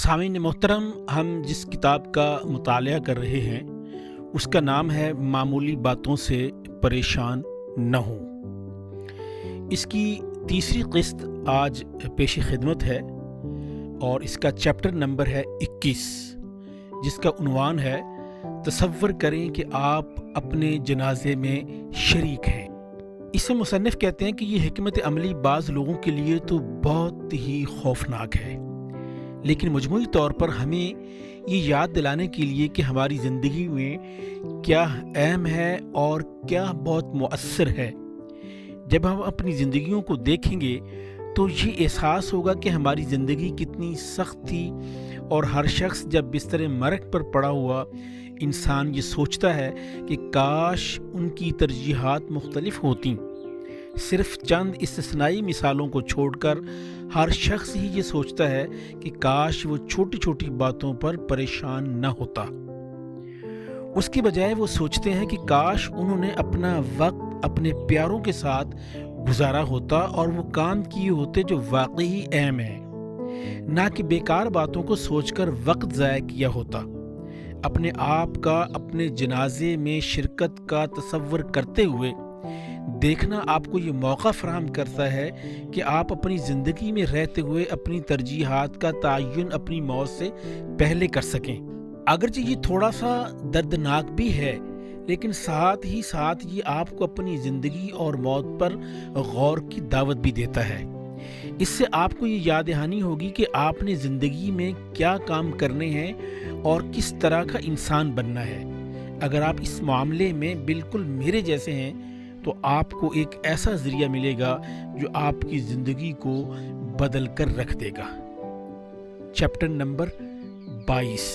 سامعین محترم، ہم جس کتاب کا مطالعہ کر رہے ہیں اس کا نام ہے معمولی باتوں سے پریشان نہ ہوں۔ اس کی تیسری قسط آج پیش خدمت ہے اور اس کا چیپٹر نمبر ہے 21، جس کا عنوان ہے تصور کریں کہ آپ اپنے جنازے میں شریک ہیں۔ اس میں مصنف کہتے ہیں کہ یہ حکمت عملی بعض لوگوں کے لیے تو بہت ہی خوفناک ہے، لیکن مجموعی طور پر ہمیں یہ یاد دلانے کے لیے کہ ہماری زندگی میں کیا اہم ہے اور کیا بہت مؤثر ہے۔ جب ہم اپنی زندگیوں کو دیکھیں گے تو یہ احساس ہوگا کہ ہماری زندگی کتنی سخت تھی، اور ہر شخص جب بستر مرگ پر پڑا ہوا انسان یہ سوچتا ہے کہ کاش ان کی ترجیحات مختلف ہوتیں۔ صرف چند استثنائی مثالوں کو چھوڑ کر ہر شخص ہی یہ سوچتا ہے کہ کاش وہ چھوٹی چھوٹی باتوں پر پریشان نہ ہوتا۔ اس کے بجائے وہ سوچتے ہیں کہ کاش انہوں نے اپنا وقت اپنے پیاروں کے ساتھ گزارا ہوتا اور وہ کام کیے ہوتے جو واقعی اہم ہیں، نہ کہ بیکار باتوں کو سوچ کر وقت ضائع کیا ہوتا۔ اپنے آپ کا اپنے جنازے میں شرکت کا تصور کرتے ہوئے دیکھنا آپ کو یہ موقع فراہم کرتا ہے کہ آپ اپنی زندگی میں رہتے ہوئے اپنی ترجیحات کا تعین اپنی موت سے پہلے کر سکیں۔ اگرچہ یہ تھوڑا سا دردناک بھی ہے، لیکن ساتھ ہی ساتھ یہ آپ کو اپنی زندگی اور موت پر غور کی دعوت بھی دیتا ہے۔ اس سے آپ کو یہ یاد دہانی ہوگی کہ آپ نے زندگی میں کیا کام کرنے ہیں اور کس طرح کا انسان بننا ہے۔ اگر آپ اس معاملے میں بالکل میرے جیسے ہیں تو آپ کو ایک ایسا ذریعہ ملے گا جو آپ کی زندگی کو بدل کر رکھ دے گا۔ چیپٹر نمبر 22،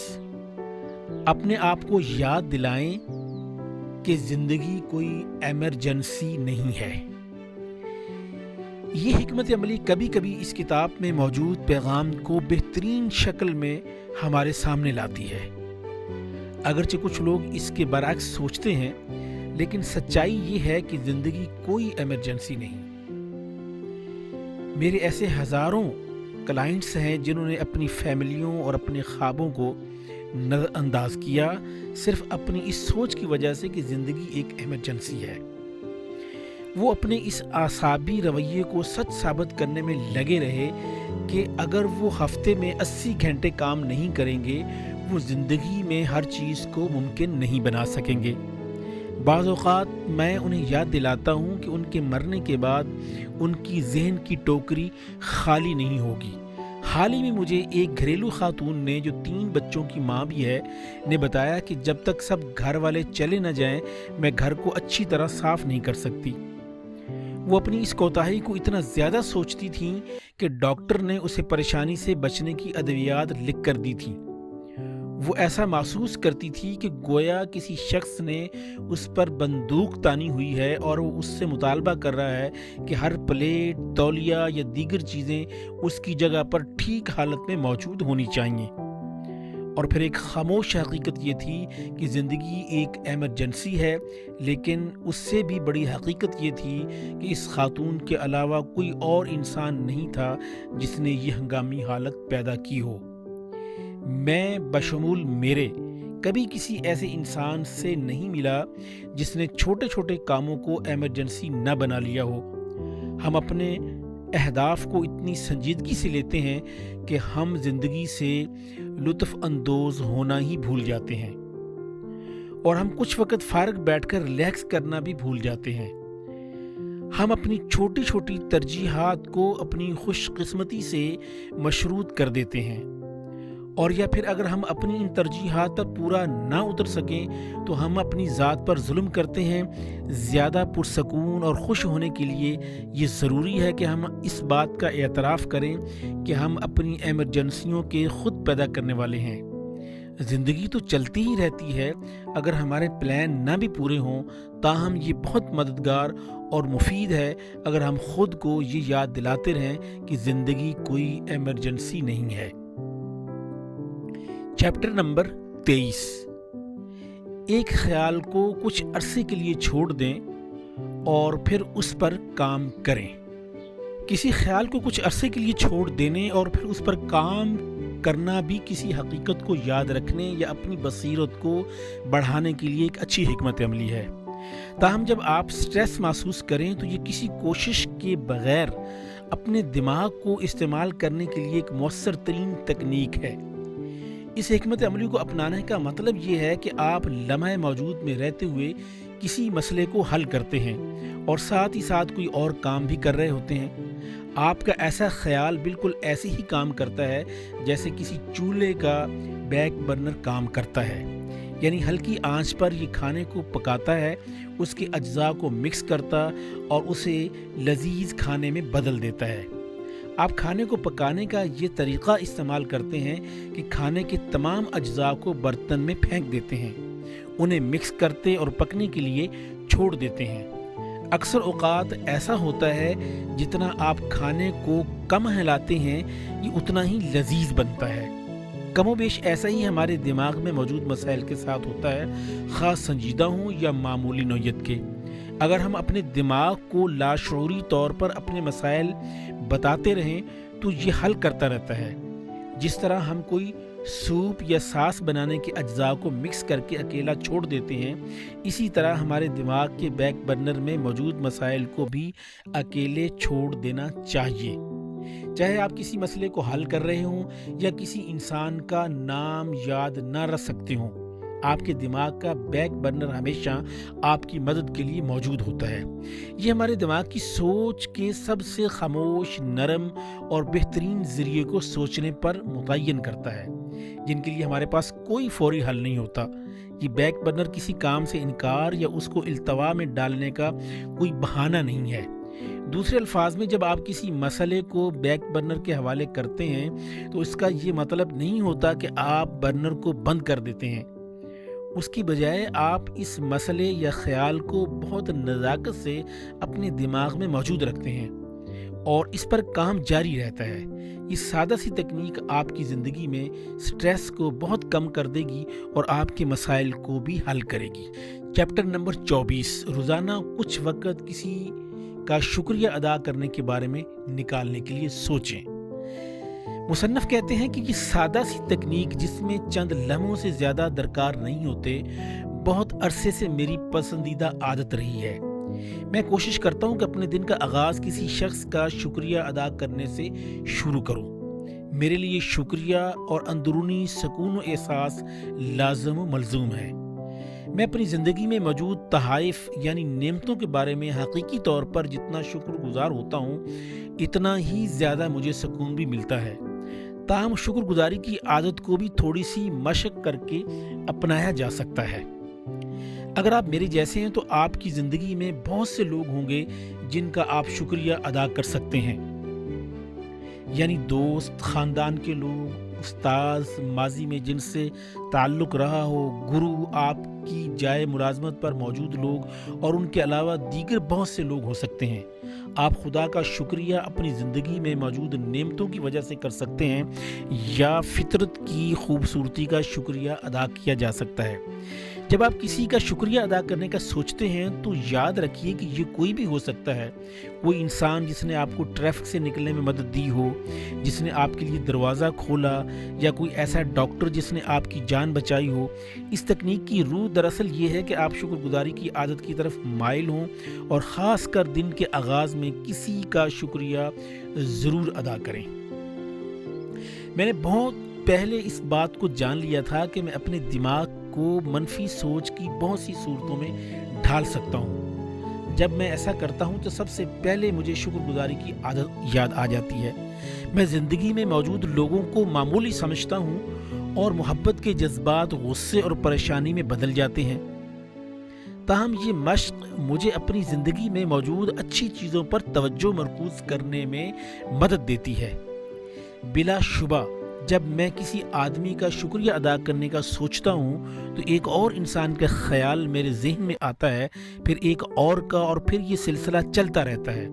اپنے آپ کو یاد دلائیں کہ زندگی کوئی ایمرجنسی نہیں ہے۔ یہ حکمت عملی کبھی کبھی اس کتاب میں موجود پیغام کو بہترین شکل میں ہمارے سامنے لاتی ہے۔ اگرچہ کچھ لوگ اس کے برعکس سوچتے ہیں، لیکن سچائی یہ ہے کہ زندگی کوئی ایمرجنسی نہیں۔ میرے ایسے ہزاروں کلائنٹس ہیں جنہوں نے اپنی فیملیوں اور اپنے خوابوں کو نظر انداز کیا، صرف اپنی اس سوچ کی وجہ سے کہ زندگی ایک ایمرجنسی ہے۔ وہ اپنے اس اعصابی رویے کو سچ ثابت کرنے میں لگے رہے کہ اگر وہ ہفتے میں 80 گھنٹے کام نہیں کریں گے، وہ زندگی میں ہر چیز کو ممکن نہیں بنا سکیں گے۔ بعض اوقات میں انہیں یاد دلاتا ہوں کہ ان کے مرنے کے بعد ان کی ذہن کی ٹوکری خالی نہیں ہوگی۔ حال ہی میں مجھے ایک گھریلو خاتون نے، جو 3 بچوں کی ماں بھی ہے، نے بتایا کہ جب تک سب گھر والے چلے نہ جائیں میں گھر کو اچھی طرح صاف نہیں کر سکتی۔ وہ اپنی اس کوتاہی کو اتنا زیادہ سوچتی تھیں کہ ڈاکٹر نے اسے پریشانی سے بچنے کی ادویات لکھ کر دی تھیں۔ وہ ایسا محسوس کرتی تھی کہ گویا کسی شخص نے اس پر بندوق تانی ہوئی ہے اور وہ اس سے مطالبہ کر رہا ہے کہ ہر پلیٹ، تولیہ یا دیگر چیزیں اس کی جگہ پر ٹھیک حالت میں موجود ہونی چاہیے۔ اور پھر ایک خاموش حقیقت یہ تھی کہ زندگی ایک ایمرجنسی ہے، لیکن اس سے بھی بڑی حقیقت یہ تھی کہ اس خاتون کے علاوہ کوئی اور انسان نہیں تھا جس نے یہ ہنگامی حالت پیدا کی ہو۔ میں بشمول میرے کبھی کسی ایسے انسان سے نہیں ملا جس نے چھوٹے چھوٹے کاموں کو ایمرجنسی نہ بنا لیا ہو۔ ہم اپنے اہداف کو اتنی سنجیدگی سے لیتے ہیں کہ ہم زندگی سے لطف اندوز ہونا ہی بھول جاتے ہیں، اور ہم کچھ وقت فارغ بیٹھ کر ریلیکس کرنا بھی بھول جاتے ہیں۔ ہم اپنی چھوٹی چھوٹی ترجیحات کو اپنی خوش قسمتی سے مشروط کر دیتے ہیں، اور یا پھر اگر ہم اپنی ان ترجیحات پر پورا نہ اتر سکیں تو ہم اپنی ذات پر ظلم کرتے ہیں۔ زیادہ پرسکون اور خوش ہونے کے لیے یہ ضروری ہے کہ ہم اس بات کا اعتراف کریں کہ ہم اپنی ایمرجنسیوں کے خود پیدا کرنے والے ہیں۔ زندگی تو چلتی ہی رہتی ہے، اگر ہمارے پلان نہ بھی پورے ہوں، تاہم یہ بہت مددگار اور مفید ہے اگر ہم خود کو یہ یاد دلاتے رہیں کہ زندگی کوئی ایمرجنسی نہیں ہے۔ چیپٹر نمبر 23، ایک خیال کو کچھ عرصے کے لیے چھوڑ دیں اور پھر اس پر کام کریں۔ کسی خیال کو کچھ عرصے کے لیے چھوڑ دینے اور پھر اس پر کام کرنا بھی کسی حقیقت کو یاد رکھنے یا اپنی بصیرت کو بڑھانے کے لیے ایک اچھی حکمت عملی ہے۔ تاہم جب آپ سٹریس محسوس کریں تو یہ کسی کوشش کے بغیر اپنے دماغ کو استعمال کرنے کے لیے ایک مؤثر ترین تکنیک ہے۔ اس حکمت عملی کو اپنانے کا مطلب یہ ہے کہ آپ لمحہ موجود میں رہتے ہوئے کسی مسئلے کو حل کرتے ہیں اور ساتھ ہی ساتھ کوئی اور کام بھی کر رہے ہوتے ہیں۔ آپ کا ایسا خیال بالکل ایسے ہی کام کرتا ہے جیسے کسی چولہے کا بیک برنر کام کرتا ہے، یعنی ہلکی آنچ پر یہ کھانے کو پکاتا ہے، اس کے اجزاء کو مکس کرتا اور اسے لذیذ کھانے میں بدل دیتا ہے۔ آپ کھانے کو پکانے کا یہ طریقہ استعمال کرتے ہیں کہ کھانے کے تمام اجزاء کو برتن میں پھینک دیتے ہیں، انہیں مکس کرتے اور پکنے کے لیے چھوڑ دیتے ہیں۔ اکثر اوقات ایسا ہوتا ہے جتنا آپ کھانے کو کم ہلاتے ہیں یہ اتنا ہی لذیذ بنتا ہے۔ کم و بیش ایسا ہی ہمارے دماغ میں موجود مسائل کے ساتھ ہوتا ہے، خاص سنجیدہ ہوں یا معمولی نوعیت کے۔ اگر ہم اپنے دماغ کو لاشعوری طور پر اپنے مسائل بتاتے رہیں تو یہ حل کرتا رہتا ہے۔ جس طرح ہم کوئی سوپ یا ساس بنانے کے اجزاء کو مکس کر کے اکیلا چھوڑ دیتے ہیں، اسی طرح ہمارے دماغ کے بیک برنر میں موجود مسائل کو بھی اکیلے چھوڑ دینا چاہیے۔ چاہے آپ کسی مسئلے کو حل کر رہے ہوں یا کسی انسان کا نام یاد نہ رکھ سکتے ہوں، آپ کے دماغ کا بیک برنر ہمیشہ آپ کی مدد کے لیے موجود ہوتا ہے۔ یہ ہمارے دماغ کی سوچ کے سب سے خاموش، نرم اور بہترین ذریعے کو سوچنے پر متعین کرتا ہے، جن کے لیے ہمارے پاس کوئی فوری حل نہیں ہوتا۔ یہ بیک برنر کسی کام سے انکار یا اس کو التوا میں ڈالنے کا کوئی بہانہ نہیں ہے۔ دوسرے الفاظ میں جب آپ کسی مسئلے کو بیک برنر کے حوالے کرتے ہیں تو اس کا یہ مطلب نہیں ہوتا کہ آپ برنر کو بند کر دیتے ہیں۔ اس کی بجائے آپ اس مسئلے یا خیال کو بہت نزاکت سے اپنے دماغ میں موجود رکھتے ہیں اور اس پر کام جاری رہتا ہے۔ یہ سادہ سی تکنیک آپ کی زندگی میں سٹریس کو بہت کم کر دے گی اور آپ کے مسائل کو بھی حل کرے گی۔ چیپٹر نمبر 24، روزانہ کچھ وقت کسی کا شکریہ ادا کرنے کے بارے میں نکالنے کے لیے سوچیں۔ مصنف کہتے ہیں کہ یہ سادہ سی تکنیک جس میں چند لمحوں سے زیادہ درکار نہیں ہوتے، بہت عرصے سے میری پسندیدہ عادت رہی ہے۔ میں کوشش کرتا ہوں کہ اپنے دن کا آغاز کسی شخص کا شکریہ ادا کرنے سے شروع کروں۔ میرے لیے شکریہ اور اندرونی سکون و احساس لازم و ملزوم ہے۔ میں اپنی زندگی میں موجود تحائف یعنی نعمتوں کے بارے میں حقیقی طور پر جتنا شکر گزار ہوتا ہوں، اتنا ہی زیادہ مجھے سکون بھی ملتا ہے۔ تاہم شکر گزاری کی عادت کو بھی تھوڑی سی مشق کر کے اپنایا جا سکتا ہے۔ اگر آپ میرے جیسے ہیں تو آپ کی زندگی میں بہت سے لوگ ہوں گے جن کا آپ شکریہ ادا کر سکتے ہیں، یعنی دوست، خاندان کے لوگ، استاذ، ماضی میں جن سے تعلق رہا ہو، گرو، آپ کی جائے ملازمت پر موجود لوگ اور ان کے علاوہ دیگر بہت سے لوگ ہو سکتے ہیں۔ آپ خدا کا شکریہ اپنی زندگی میں موجود نعمتوں کی وجہ سے کر سکتے ہیں یا فطرت کی خوبصورتی کا شکریہ ادا کیا جا سکتا ہے۔ جب آپ کسی کا شکریہ ادا کرنے کا سوچتے ہیں تو یاد رکھیے کہ یہ کوئی بھی ہو سکتا ہے۔ کوئی انسان جس نے آپ کو ٹریفک سے نکلنے میں مدد دی ہو، جس نے آپ کے لیے دروازہ کھولا، یا کوئی ایسا ڈاکٹر جس نے آپ کی جان بچائی ہو۔ اس تکنیک کی روح دراصل یہ ہے کہ آپ شکر گزاری کی عادت کی طرف مائل ہوں اور خاص کر دن کے آغاز میں کسی کا شکریہ ضرور ادا کریں۔ میں نے بہت پہلے اس بات کو جان لیا تھا کہ میں اپنے دماغ کو منفی سوچ کی بہت سی صورتوں میں ڈھال سکتا ہوں۔ جب میں ایسا کرتا ہوں تو سب سے پہلے مجھے شکر گزاری کی عادت یاد آ جاتی ہے۔ میں زندگی میں موجود لوگوں کو معمولی سمجھتا ہوں اور محبت کے جذبات غصے اور پریشانی میں بدل جاتے ہیں۔ تاہم یہ مشق مجھے اپنی زندگی میں موجود اچھی چیزوں پر توجہ مرکوز کرنے میں مدد دیتی ہے۔ بلا شبہ جب میں کسی آدمی کا شکریہ ادا کرنے کا سوچتا ہوں تو ایک اور انسان کا خیال میرے ذہن میں آتا ہے، پھر ایک اور کا، اور پھر یہ سلسلہ چلتا رہتا ہے۔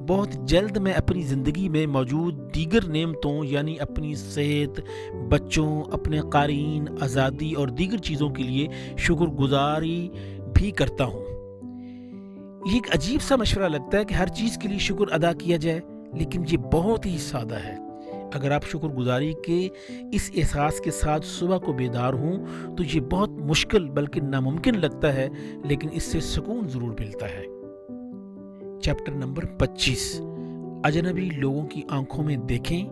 بہت جلد میں اپنی زندگی میں موجود دیگر نعمتوں یعنی اپنی صحت، بچوں، اپنے قارئین، آزادی اور دیگر چیزوں کے لیے شکر گزاری بھی کرتا ہوں۔ یہ ایک عجیب سا مشورہ لگتا ہے کہ ہر چیز کے لیے شکر ادا کیا جائے، لیکن یہ بہت ہی سادہ ہے۔ اگر آپ شکر گزاری کے اس احساس کے ساتھ صبح کو بیدار ہوں تو یہ بہت مشکل بلکہ ناممکن لگتا ہے، لیکن اس سے سکون ضرور ملتا ہے۔ چیپٹر نمبر 25، اجنبی لوگوں کی آنکھوں میں دیکھیں،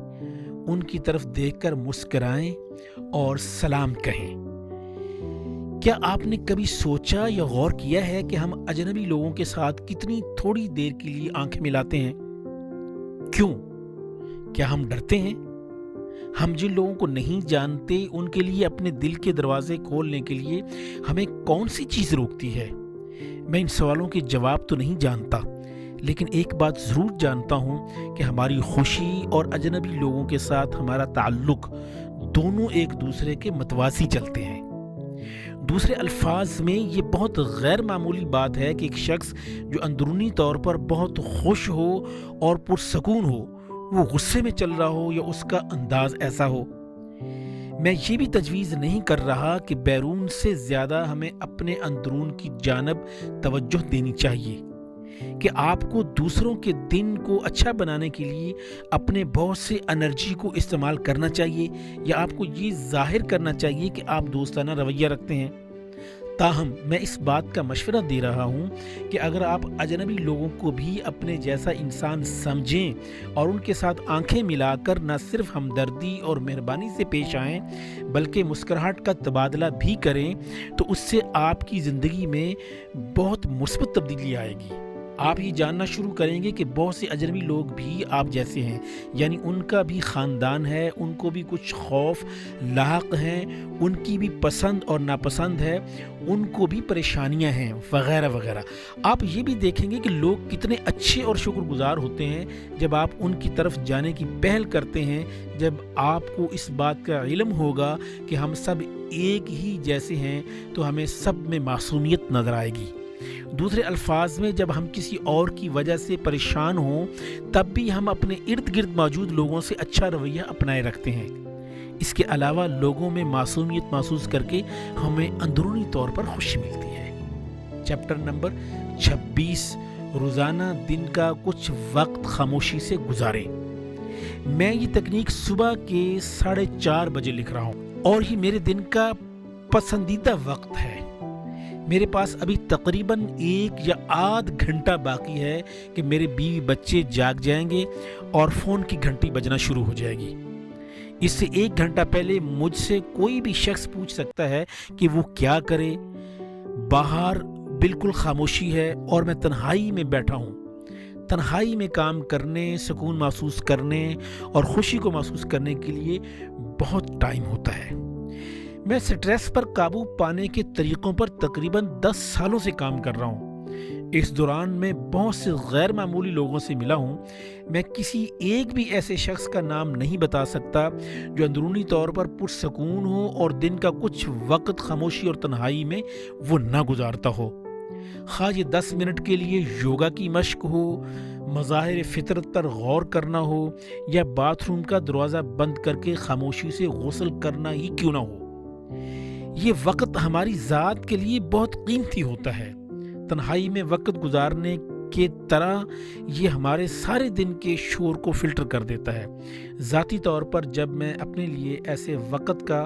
ان کی طرف دیکھ کر مسکرائیں اور سلام کہیں۔ کیا آپ نے کبھی سوچا یا غور کیا ہے کہ ہم اجنبی لوگوں کے ساتھ کتنی تھوڑی دیر کے لیے آنکھیں ملاتے ہیں؟ کیوں؟ کیا ہم ڈرتے ہیں؟ ہم جن لوگوں کو نہیں جانتے ان کے لیے اپنے دل کے دروازے کھولنے کے لیے ہمیں کون سی چیز روکتی ہے؟ میں ان سوالوں کے جواب تو نہیں جانتا، لیکن ایک بات ضرور جانتا ہوں کہ ہماری خوشی اور اجنبی لوگوں کے ساتھ ہمارا تعلق دونوں ایک دوسرے کے متوازی چلتے ہیں۔ دوسرے الفاظ میں یہ بہت غیر معمولی بات ہے کہ ایک شخص جو اندرونی طور پر بہت خوش ہو اور پرسکون ہو، وہ غصے میں چل رہا ہو یا اس کا انداز ایسا ہو۔ میں یہ بھی تجویز نہیں کر رہا کہ بیرون سے زیادہ ہمیں اپنے اندرون کی جانب توجہ دینی چاہیے، کہ آپ کو دوسروں کے دن کو اچھا بنانے کے لیے اپنے بہت سے انرجی کو استعمال کرنا چاہیے، یا آپ کو یہ ظاہر کرنا چاہیے کہ آپ دوستانہ رویہ رکھتے ہیں۔ تاہم میں اس بات کا مشورہ دے رہا ہوں کہ اگر آپ اجنبی لوگوں کو بھی اپنے جیسا انسان سمجھیں اور ان کے ساتھ آنکھیں ملا کر نہ صرف ہمدردی اور مہربانی سے پیش آئیں بلکہ مسکراہٹ کا تبادلہ بھی کریں، تو اس سے آپ کی زندگی میں بہت مثبت تبدیلی آئے گی۔ آپ یہ جاننا شروع کریں گے کہ بہت سے اجنبی لوگ بھی آپ جیسے ہیں، یعنی ان کا بھی خاندان ہے، ان کو بھی کچھ خوف لاحق ہیں، ان کی بھی پسند اور ناپسند ہے، ان کو بھی پریشانیاں ہیں وغیرہ وغیرہ۔ آپ یہ بھی دیکھیں گے کہ لوگ کتنے اچھے اور شکر گزار ہوتے ہیں جب آپ ان کی طرف جانے کی پہل کرتے ہیں، جب آپ کو اس بات کا علم ہوگا کہ ہم سب ایک ہی جیسے ہیں تو ہمیں سب میں معصومیت نظر آئے گی۔ دوسرے الفاظ میں جب ہم کسی اور کی وجہ سے پریشان ہوں تب بھی ہم اپنے ارد گرد موجود لوگوں سے اچھا رویہ اپنائے رکھتے ہیں۔ اس کے علاوہ لوگوں میں معصومیت محسوس کر کے ہمیں اندرونی طور پر خوشی ملتی ہے۔ چیپٹر نمبر 26، روزانہ دن کا کچھ وقت خاموشی سے گزاریں۔ میں یہ تکنیک صبح کے 4:30 بجے لکھ رہا ہوں اور یہ میرے دن کا پسندیدہ وقت ہے۔ میرے پاس ابھی تقریباً 1 یا آدھ گھنٹہ باقی ہے کہ میرے بیوی بچے جاگ جائیں گے اور فون کی گھنٹی بجنا شروع ہو جائے گی۔ اس سے 1 گھنٹہ پہلے مجھ سے کوئی بھی شخص پوچھ سکتا ہے کہ وہ کیا کرے۔ باہر بالکل خاموشی ہے اور میں تنہائی میں بیٹھا ہوں۔ تنہائی میں کام کرنے، سکون محسوس کرنے اور خوشی کو محسوس کرنے کے لیے بہت ٹائم ہوتا ہے۔ میں سٹریس پر قابو پانے کے طریقوں پر تقریباً 10 سالوں سے کام کر رہا ہوں۔ اس دوران میں بہت سے غیر معمولی لوگوں سے ملا ہوں۔ میں کسی ایک بھی ایسے شخص کا نام نہیں بتا سکتا جو اندرونی طور پر پرسکون ہو اور دن کا کچھ وقت خاموشی اور تنہائی میں وہ نہ گزارتا ہو۔ خواہ یہ 10 منٹ کے لیے یوگا کی مشق ہو، مظاہر فطرت پر غور کرنا ہو، یا باتھ روم کا دروازہ بند کر کے خاموشی سے غسل کرنا ہی کیوں نہ ہو۔ یہ وقت ہماری ذات کے لیے بہت قیمتی ہوتا ہے۔ تنہائی میں وقت گزارنے کے طرح یہ ہمارے سارے دن کے شور کو فلٹر کر دیتا ہے۔ ذاتی طور پر جب میں اپنے لیے ایسے وقت کا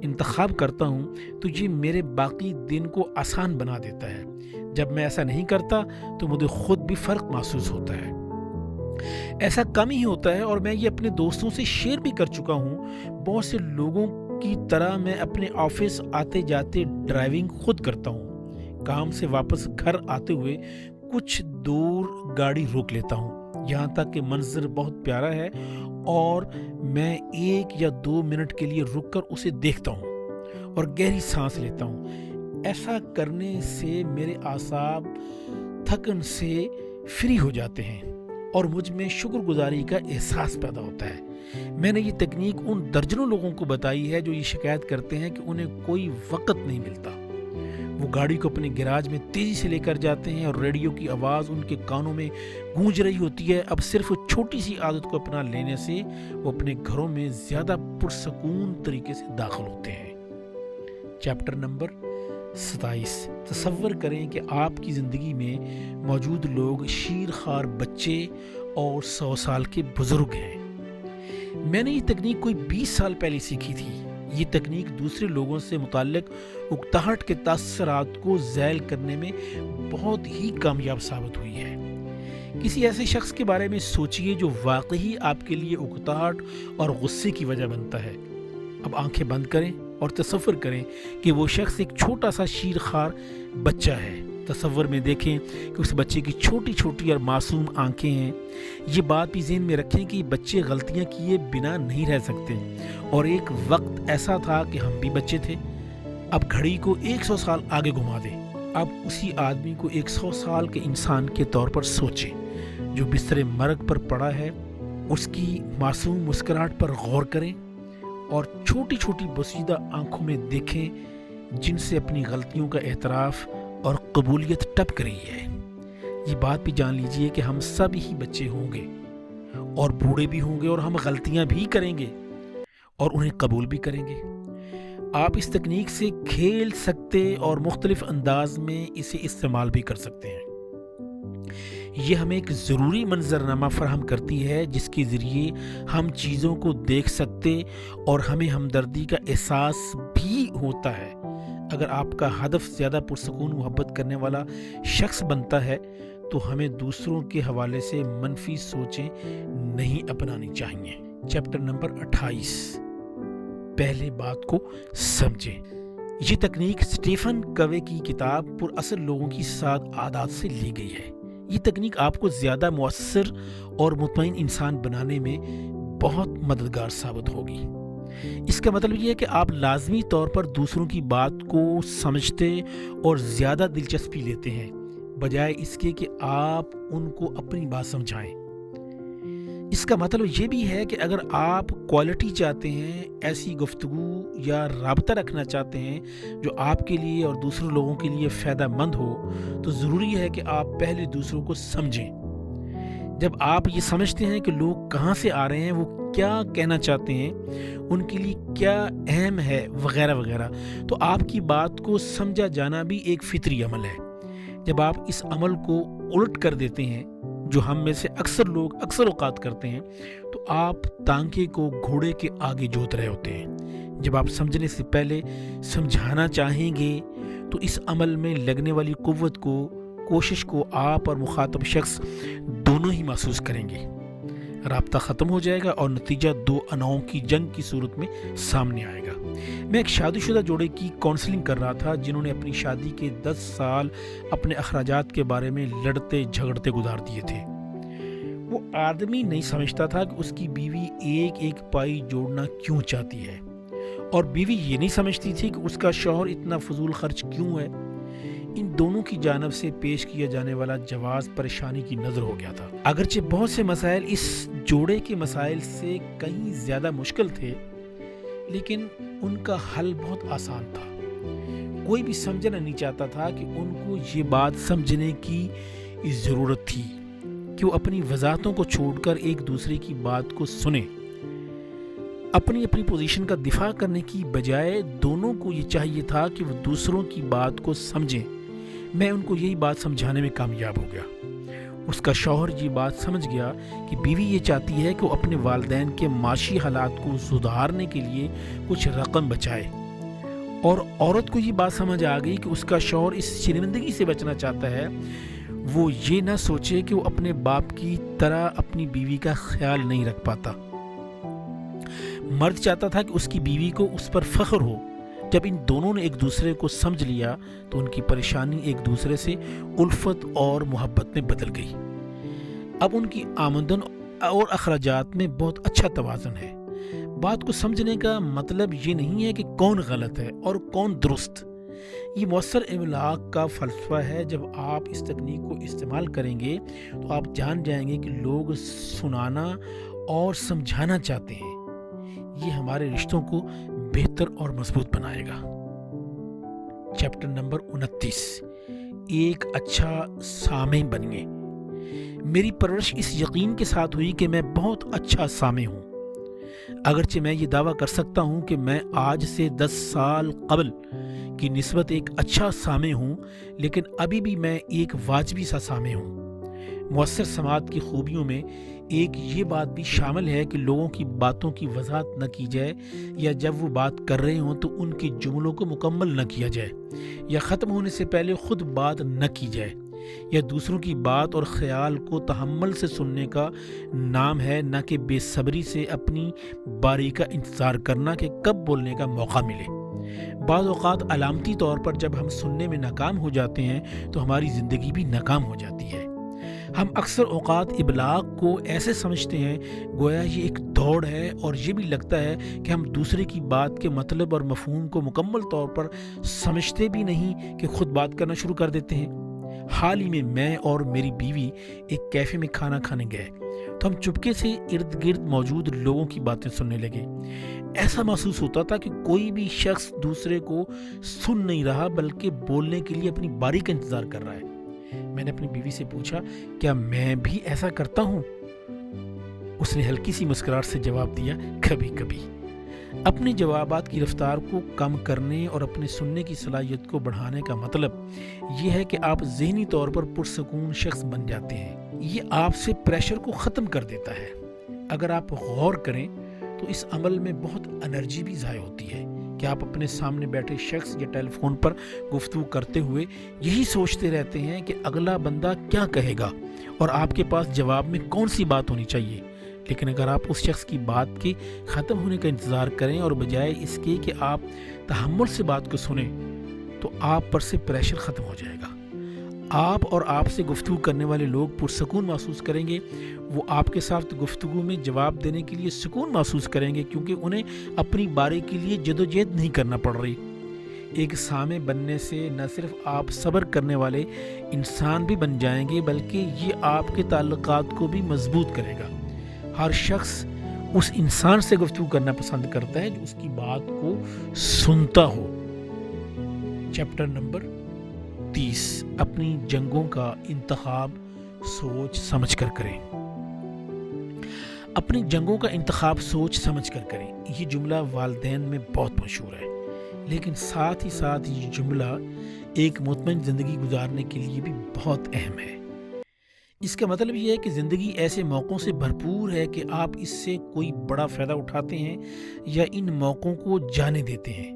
انتخاب کرتا ہوں تو یہ میرے باقی دن کو آسان بنا دیتا ہے۔ جب میں ایسا نہیں کرتا تو مجھے خود بھی فرق محسوس ہوتا ہے۔ ایسا کم ہی ہوتا ہے اور میں یہ اپنے دوستوں سے شیئر بھی کر چکا ہوں۔ بہت سے لوگوں کی طرح میں اپنے آفس آتے جاتے ڈرائیونگ خود کرتا ہوں۔ کام سے واپس گھر آتے ہوئے کچھ دور گاڑی روک لیتا ہوں، یہاں تک کہ منظر بہت پیارا ہے اور میں 1 یا 2 منٹ کے لیے رک کر اسے دیکھتا ہوں اور گہری سانس لیتا ہوں۔ ایسا کرنے سے میرے اعصاب تھکن سے فری ہو جاتے ہیں اور مجھ میں شکر گزاری کا احساس پیدا ہوتا ہے۔ میں نے یہ تکنیک ان درجنوں لوگوں کو بتائی ہے جو یہ شکایت کرتے ہیں کہ انہیں کوئی وقت نہیں ملتا۔ وہ گاڑی کو اپنے گیراج میں تیزی سے لے کر جاتے ہیں اور ریڈیو کی آواز ان کے کانوں میں گونج رہی ہوتی ہے۔ اب صرف چھوٹی سی عادت کو اپنا لینے سے وہ اپنے گھروں میں زیادہ پرسکون طریقے سے داخل ہوتے ہیں۔ چیپٹر نمبر 27، تصور کریں کہ آپ کی زندگی میں موجود لوگ شیر خوار بچے اور 100 سال کے بزرگ ہیں۔ میں نے یہ تکنیک کوئی 20 سال پہلے سیکھی تھی۔ یہ تکنیک دوسرے لوگوں سے متعلق اکتاہٹ کے تاثرات کو ذیل کرنے میں بہت ہی کامیاب ثابت ہوئی ہے۔ کسی ایسے شخص کے بارے میں سوچئے جو واقعی آپ کے لیے اکتاہٹ اور غصے کی وجہ بنتا ہے۔ اب آنکھیں بند کریں اور تصور کریں کہ وہ شخص ایک چھوٹا سا شیرخوار بچہ ہے۔ تصور میں دیکھیں کہ اس بچے کی چھوٹی چھوٹی اور معصوم آنکھیں ہیں۔ یہ بات بھی ذہن میں رکھیں کہ بچے غلطیاں کیے بنا نہیں رہ سکتے، اور ایک وقت ایسا تھا کہ ہم بھی بچے تھے۔ اب گھڑی کو 100 سال آگے گھما دیں۔ اب اسی آدمی کو 100 سال کے انسان کے طور پر سوچیں جو بستر مرگ پر پڑا ہے۔ اس کی معصوم مسکراہٹ پر غور کریں اور چھوٹی چھوٹی بوسیدہ آنکھوں میں دیکھیں جن سے اپنی غلطیوں کا اعتراف اور قبولیت ٹپک رہی ہے۔ یہ بات بھی جان لیجئے کہ ہم سب ہی بچے ہوں گے اور بوڑھے بھی ہوں گے، اور ہم غلطیاں بھی کریں گے اور انہیں قبول بھی کریں گے۔ آپ اس تکنیک سے کھیل سکتے اور مختلف انداز میں اسے استعمال بھی کر سکتے ہیں۔ یہ ہمیں ایک ضروری منظرنامہ فراہم کرتی ہے جس کے ذریعے ہم چیزوں کو دیکھ سکتے اور ہمیں ہمدردی کا احساس بھی ہوتا ہے۔ اگر آپ کا ہدف زیادہ پرسکون محبت کرنے والا شخص بنتا ہے تو ہمیں دوسروں کے حوالے سے منفی سوچیں نہیں اپنانی چاہیے۔ چیپٹر نمبر 28، پہلے بات کو سمجھیں۔ یہ تکنیک سٹیفن کوے کی کتاب پر اثر لوگوں کی 7 عادات سے لی گئی ہے۔ یہ تکنیک آپ کو زیادہ مؤثر اور مطمئن انسان بنانے میں بہت مددگار ثابت ہوگی۔ اس کا مطلب یہ ہے کہ آپ لازمی طور پر دوسروں کی بات کو سمجھتے اور زیادہ دلچسپی لیتے ہیں، بجائے اس کے کہ آپ ان کو اپنی بات سمجھائیں۔ اس کا مطلب یہ بھی ہے کہ اگر آپ کوالٹی چاہتے ہیں، ایسی گفتگو یا رابطہ رکھنا چاہتے ہیں جو آپ کے لیے اور دوسرے لوگوں کے لیے فائدہ مند ہو، تو ضروری ہے کہ آپ پہلے دوسروں کو سمجھیں۔ جب آپ یہ سمجھتے ہیں کہ لوگ کہاں سے آ رہے ہیں، وہ کیا کہنا چاہتے ہیں، ان کے لیے کیا اہم ہے، وغیرہ وغیرہ، تو آپ کی بات کو سمجھا جانا بھی ایک فطری عمل ہے۔ جب آپ اس عمل کو الٹ کر دیتے ہیں، جو ہم میں سے اکثر لوگ اکثر اوقات کرتے ہیں، تو آپ تانکے کو گھوڑے کے آگے جوت رہے ہوتے ہیں۔ جب آپ سمجھنے سے پہلے سمجھانا چاہیں گے تو اس عمل میں لگنے والی قوت کو، کوشش کو آپ اور مخاطب شخص دونوں ہی محسوس کریں گے۔ رابطہ ختم ہو جائے گا اور نتیجہ 2 اناؤں کی جنگ کی صورت میں سامنے آئے گا۔ میں ایک شادی شدہ جوڑے کی کونسلنگ کر رہا تھا جنہوں نے اپنی شادی کے 10 سال اپنے اخراجات کے بارے میں لڑتے جھگڑتے گزار دیے تھے۔ وہ آدمی نہیں سمجھتا تھا کہ اس کی بیوی ایک ایک پائی جوڑنا کیوں چاہتی ہے، اور بیوی یہ نہیں سمجھتی تھی کہ اس کا شوہر اتنا فضول خرچ کیوں ہے۔ ان دونوں کی جانب سے پیش کیا جانے والا جواز پریشانی کی نظر ہو گیا تھا۔ اگرچہ بہت سے مسائل اس جوڑے کے مسائل سے کہیں زیادہ مشکل تھے، لیکن ان کا حل بہت آسان تھا۔ کوئی بھی سمجھنا نہیں چاہتا تھا کہ ان کو یہ بات سمجھنے کی ضرورت تھی کہ وہ اپنی وضاحتوں کو چھوڑ کر ایک دوسرے کی بات کو سنیں۔ اپنی پوزیشن کا دفاع کرنے کی بجائے دونوں کو یہ چاہیے تھا کہ وہ دوسروں کی بات کو سمجھیں۔ میں ان کو یہی بات سمجھانے میں کامیاب ہو گیا۔ اس کا شوہر یہ بات سمجھ گیا کہ بیوی یہ چاہتی ہے کہ وہ اپنے والدین کے معاشی حالات کو سدھارنے کے لیے کچھ رقم بچائے، اور عورت کو یہ بات سمجھ آ گئی کہ اس کا شوہر اس شرمندگی سے بچنا چاہتا ہے، وہ یہ نہ سوچے کہ وہ اپنے باپ کی طرح اپنی بیوی کا خیال نہیں رکھ پاتا۔ مرد چاہتا تھا کہ اس کی بیوی کو اس پر فخر ہو۔ جب ان دونوں نے ایک دوسرے کو سمجھ لیا تو ان کی پریشانی ایک دوسرے سے الفت اور محبت میں بدل گئی۔ اب ان کی آمدن اور اخراجات میں بہت اچھا توازن ہے۔ بات کو سمجھنے کا مطلب یہ نہیں ہے کہ کون غلط ہے اور کون درست۔ یہ مؤثر املاک کا فلسفہ ہے۔ جب آپ اس تکنیک کو استعمال کریں گے تو آپ جان جائیں گے کہ لوگ سنانا اور سمجھانا چاہتے ہیں۔ یہ ہمارے رشتوں کو بہتر اور مضبوط بنائے گا۔ چیپٹر نمبر 29، ایک اچھا سامع بنیے۔ میری پرورش اس یقین کے ساتھ ہوئی کہ میں بہت اچھا سامع ہوں۔ اگرچہ میں یہ دعویٰ کر سکتا ہوں کہ میں آج سے 10 سال قبل کی نسبت ایک اچھا سامع ہوں، لیکن ابھی بھی میں ایک واجبی سا سامع ہوں۔ مؤثر سماعت کی خوبیوں میں ایک یہ بات بھی شامل ہے کہ لوگوں کی باتوں کی وضاحت نہ کی جائے، یا جب وہ بات کر رہے ہوں تو ان کے جملوں کو مکمل نہ کیا جائے، یا ختم ہونے سے پہلے خود بات نہ کی جائے، یا دوسروں کی بات اور خیال کو تحمل سے سننے کا نام ہے، نہ کہ بے صبری سے اپنی باری کا انتظار کرنا کہ کب بولنے کا موقع ملے۔ بعض اوقات علامتی طور پر جب ہم سننے میں ناکام ہو جاتے ہیں تو ہماری زندگی بھی ناکام ہو جاتی ہے۔ ہم اکثر اوقات ابلاغ کو ایسے سمجھتے ہیں گویا یہ ایک دوڑ ہے، اور یہ بھی لگتا ہے کہ ہم دوسرے کی بات کے مطلب اور مفہوم کو مکمل طور پر سمجھتے بھی نہیں کہ خود بات کرنا شروع کر دیتے ہیں۔ حال ہی میں اور میری بیوی ایک کیفے میں کھانا کھانے گئے تو ہم چپکے سے ارد گرد موجود لوگوں کی باتیں سننے لگے۔ ایسا محسوس ہوتا تھا کہ کوئی بھی شخص دوسرے کو سن نہیں رہا بلکہ بولنے کے لیے اپنی باری کا انتظار کر رہا ہے۔ میں نے اپنی بیوی سے پوچھا، کیا میں بھی ایسا کرتا ہوں؟ اس نے ہلکی سی مسکراہٹ سے جواب دیا، کبھی کبھی۔ اپنے جوابات کی رفتار کو کم کرنے اور اپنے سننے کی صلاحیت کو بڑھانے کا مطلب یہ ہے کہ آپ ذہنی طور پر پرسکون شخص بن جاتے ہیں۔ یہ آپ سے پریشر کو ختم کر دیتا ہے۔ اگر آپ غور کریں تو اس عمل میں بہت انرجی بھی ضائع ہوتی ہے کہ آپ اپنے سامنے بیٹھے شخص یا ٹیلی فون پر گفتگو کرتے ہوئے یہی سوچتے رہتے ہیں کہ اگلا بندہ کیا کہے گا اور آپ کے پاس جواب میں کون سی بات ہونی چاہیے۔ لیکن اگر آپ اس شخص کی بات کے ختم ہونے کا انتظار کریں اور بجائے اس کے کہ آپ تحمل سے بات کو سنیں تو آپ پر سے پریشر ختم ہو جائے گا۔ آپ اور آپ سے گفتگو کرنے والے لوگ پرسکون محسوس کریں گے، وہ آپ کے ساتھ گفتگو میں جواب دینے کے لیے سکون محسوس کریں گے کیونکہ انہیں اپنی باری کے لیے جدوجہد نہیں کرنا پڑ رہی۔ ایک سامع بننے سے نہ صرف آپ صبر کرنے والے انسان بھی بن جائیں گے بلکہ یہ آپ کے تعلقات کو بھی مضبوط کرے گا۔ ہر شخص اس انسان سے گفتگو کرنا پسند کرتا ہے جو اس کی بات کو سنتا ہو۔ چیپٹر نمبر 30، اپنی جنگوں کا انتخاب سوچ سمجھ کر کریں۔ اپنی جنگوں کا انتخاب سوچ سمجھ کر کریں، یہ جملہ والدین میں بہت مشہور ہے، لیکن ساتھ ہی ساتھ یہ جملہ ایک مطمئن زندگی گزارنے کے لیے بھی بہت اہم ہے۔ اس کا مطلب یہ ہے کہ زندگی ایسے موقعوں سے بھرپور ہے کہ آپ اس سے کوئی بڑا فائدہ اٹھاتے ہیں یا ان موقعوں کو جانے دیتے ہیں،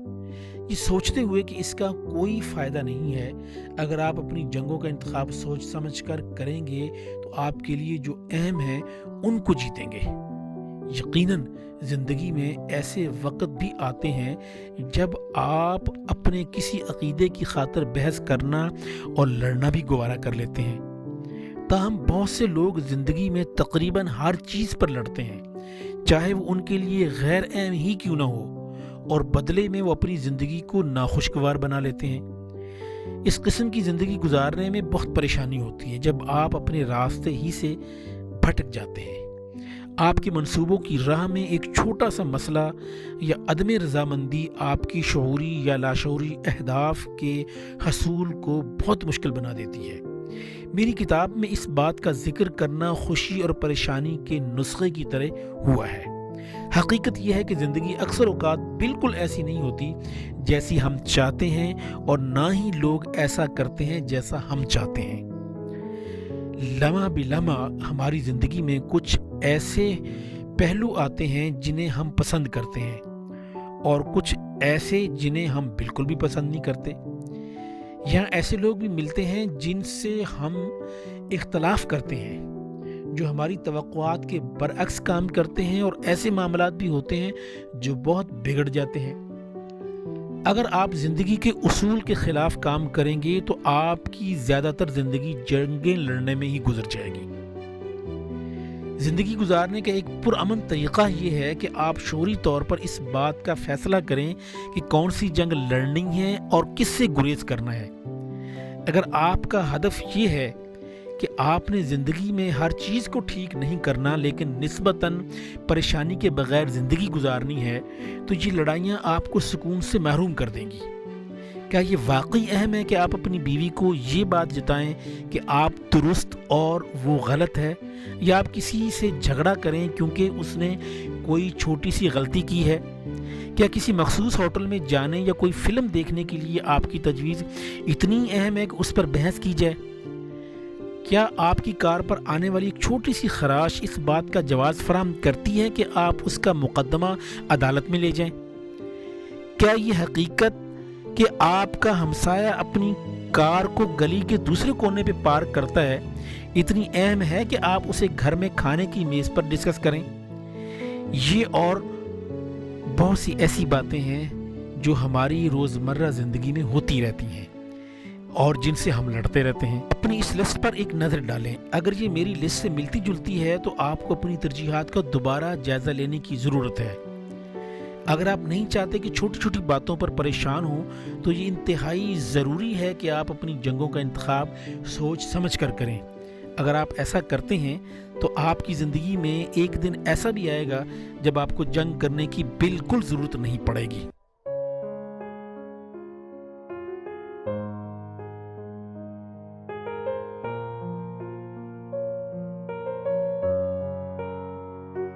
یہ سوچتے ہوئے کہ اس کا کوئی فائدہ نہیں ہے۔ اگر آپ اپنی جنگوں کا انتخاب سوچ سمجھ کر کریں گے تو آپ کے لیے جو اہم ہیں ان کو جیتیں گے۔ یقیناً زندگی میں ایسے وقت بھی آتے ہیں جب آپ اپنے کسی عقیدے کی خاطر بحث کرنا اور لڑنا بھی گوارا کر لیتے ہیں۔ تاہم بہت سے لوگ زندگی میں تقریباً ہر چیز پر لڑتے ہیں، چاہے وہ ان کے لیے غیر اہم ہی کیوں نہ ہو، اور بدلے میں وہ اپنی زندگی کو ناخوشگوار بنا لیتے ہیں۔ اس قسم کی زندگی گزارنے میں بہت پریشانی ہوتی ہے جب آپ اپنے راستے ہی سے بھٹک جاتے ہیں۔ آپ کے منصوبوں کی راہ میں ایک چھوٹا سا مسئلہ یا عدم رضامندی آپ کی شعوری یا لاشعوری اہداف کے حصول کو بہت مشکل بنا دیتی ہے۔ میری کتاب میں اس بات کا ذکر کرنا خوشی اور پریشانی کے نسخے کی طرح ہوا ہے۔ حقیقت یہ ہے کہ زندگی اکثر اوقات بالکل ایسی نہیں ہوتی جیسی ہم چاہتے ہیں، اور نہ ہی لوگ ایسا کرتے ہیں جیسا ہم چاہتے ہیں۔ لمحہ بہ لمحہ ہماری زندگی میں کچھ ایسے پہلو آتے ہیں جنہیں ہم پسند کرتے ہیں، اور کچھ ایسے جنہیں ہم بالکل بھی پسند نہیں کرتے۔ یہاں ایسے لوگ بھی ملتے ہیں جن سے ہم اختلاف کرتے ہیں، جو ہماری توقعات کے برعکس کام کرتے ہیں، اور ایسے معاملات بھی ہوتے ہیں جو بہت بگڑ جاتے ہیں۔ اگر آپ زندگی کے اصول کے خلاف کام کریں گے تو آپ کی زیادہ تر زندگی جنگیں لڑنے میں ہی گزر جائے گی۔ زندگی گزارنے کا ایک پرامن طریقہ یہ ہے کہ آپ شعوری طور پر اس بات کا فیصلہ کریں کہ کون سی جنگ لڑنی ہے اور کس سے گریز کرنا ہے۔ اگر آپ کا ہدف یہ ہے کہ آپ نے زندگی میں ہر چیز کو ٹھیک نہیں کرنا لیکن نسبتاً پریشانی کے بغیر زندگی گزارنی ہے، تو یہ لڑائیاں آپ کو سکون سے محروم کر دیں گی۔ کیا یہ واقعی اہم ہے کہ آپ اپنی بیوی کو یہ بات جتائیں کہ آپ درست اور وہ غلط ہے، یا آپ کسی سے جھگڑا کریں کیونکہ اس نے کوئی چھوٹی سی غلطی کی ہے؟ کیا کسی مخصوص ہوٹل میں جانے یا کوئی فلم دیکھنے کے لیے آپ کی تجویز اتنی اہم ہے کہ اس پر بحث کی جائے؟ کیا آپ کی کار پر آنے والی ایک چھوٹی سی خراش اس بات کا جواز فراہم کرتی ہے کہ آپ اس کا مقدمہ عدالت میں لے جائیں؟ کیا یہ حقیقت کہ آپ کا ہمسایہ اپنی کار کو گلی کے دوسرے کونے پہ پارک کرتا ہے اتنی اہم ہے کہ آپ اسے گھر میں کھانے کی میز پر ڈسکس کریں؟ یہ اور بہت سی ایسی باتیں ہیں جو ہماری روزمرہ زندگی میں ہوتی رہتی ہیں اور جن سے ہم لڑتے رہتے ہیں۔ اپنی اس لسٹ پر ایک نظر ڈالیں، اگر یہ میری لسٹ سے ملتی جلتی ہے تو آپ کو اپنی ترجیحات کا دوبارہ جائزہ لینے کی ضرورت ہے۔ اگر آپ نہیں چاہتے کہ چھوٹی چھوٹی باتوں پر پریشان ہوں تو یہ انتہائی ضروری ہے کہ آپ اپنی جنگوں کا انتخاب سوچ سمجھ کر کریں۔ اگر آپ ایسا کرتے ہیں تو آپ کی زندگی میں ایک دن ایسا بھی آئے گا جب آپ کو جنگ کرنے کی بالکل ضرورت نہیں پڑے گی۔